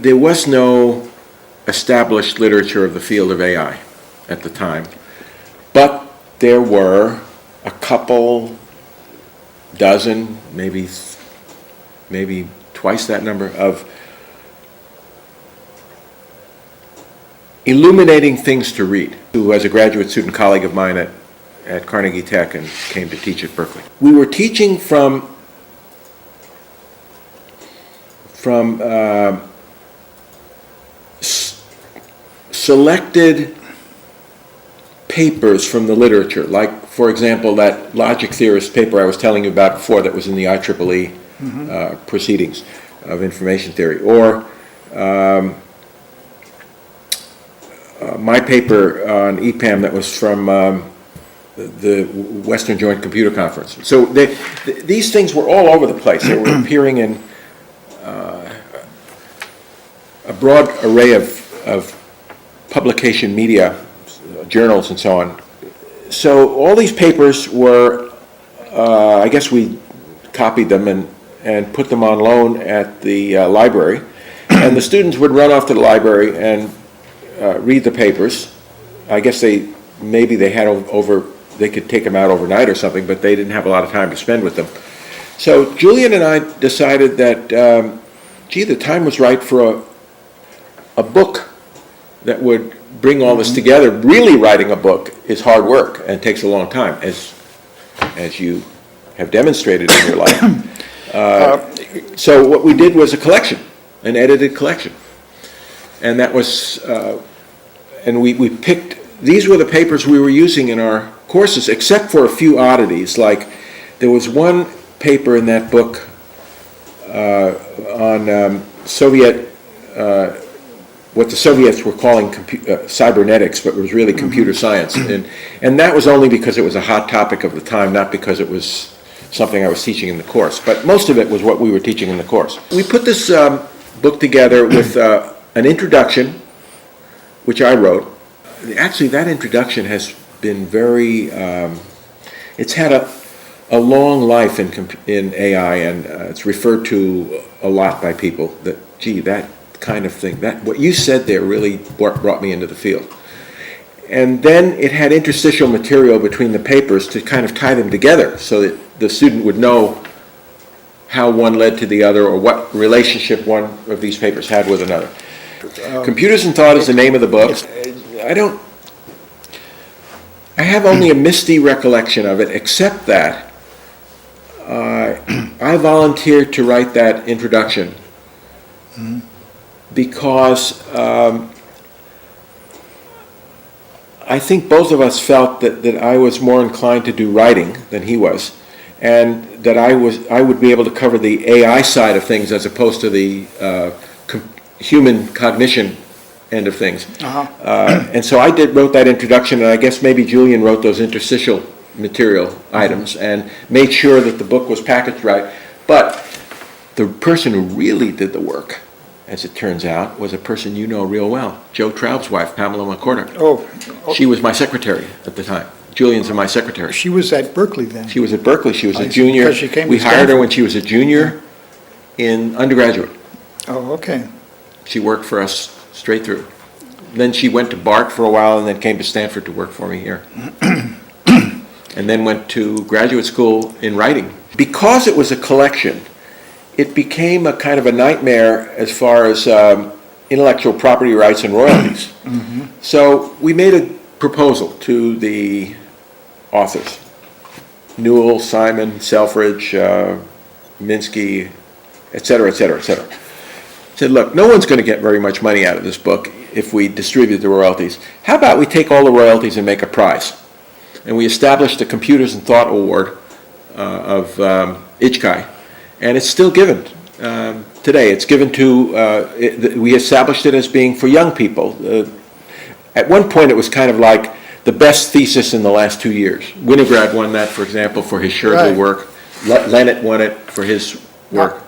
there was no established literature of the field of AI at the time, but there were a couple dozen, maybe twice that number, of illuminating things to read, who was a graduate student colleague of mine at Carnegie Tech and came to teach at Berkeley. We were teaching from selected papers from the literature, like, for example, that logic theorist paper I was telling you about before that was in the IEEE proceedings of information theory, or my paper on EPAM that was from the Western Joint Computer Conference. So these things were all over the place. They were appearing in a broad array of publication media, journals and so on. So all these papers were, I guess we copied them and put them on loan at the library, and the students would run off to the library and read the papers. I guess they could take them out overnight or something, but they didn't have a lot of time to spend with them. So Julian and I decided that, the time was right for a book that would bring all this together. Really writing a book is hard work and takes a long time, as you have demonstrated in your life. So what we did was a collection, an edited collection. And that was, and we picked, these were the papers we were using in our courses, except for a few oddities. Like, there was one paper in that book on Soviet, what the Soviets were calling cybernetics, but it was really computer science. And that was only because it was a hot topic of the time, not because it was something I was teaching in the course. But most of it was what we were teaching in the course. We put this book together with an introduction, which I wrote. Actually, that introduction has been very, it's had a long life in AI, and it's referred to a lot by people, that, gee, that kind of thing, that what you said there really brought me into the field. And then it had interstitial material between the papers to kind of tie them together so that the student would know how one led to the other, or what relationship one of these papers had with another. Computers and Thought is the name of the book. I have only a misty recollection of it, except that I volunteered to write that introduction because I think both of us felt that I was more inclined to do writing than he was, and that I would be able to cover the AI side of things as opposed to the human cognition end of things. And so I wrote that introduction, and I guess maybe Julian wrote those interstitial material items and made sure that the book was packaged right. But the person who really did the work, as it turns out, was a person you know real well, Joe Traub's wife, Pamela McCorder. Oh. She was my secretary at the time. Julian's my secretary. She was at Berkeley then? She was at Berkeley. She was a junior. Because she came to We hired her Stanford. when she was a junior in undergraduate. Oh, okay. She worked for us straight through. Then she went to BART for a while and then came to Stanford to work for me here. And then went to graduate school in writing. Because it was a collection, it became a kind of a nightmare as far as intellectual property rights and royalties. So we made a proposal to the authors, Newell, Simon, Selfridge, Minsky, et cetera, et cetera, et cetera. Said, look, no one's going to get very much money out of this book if we distribute the royalties. How about we take all the royalties and make a prize? And we established the Computers and Thought Award of IJCAI, and it's still given today. It's given to, we established it as being for young people. At one point it was kind of like the best thesis in the last 2 years. Winograd won that, for example, for his Shirley work. Lennet won it for his work.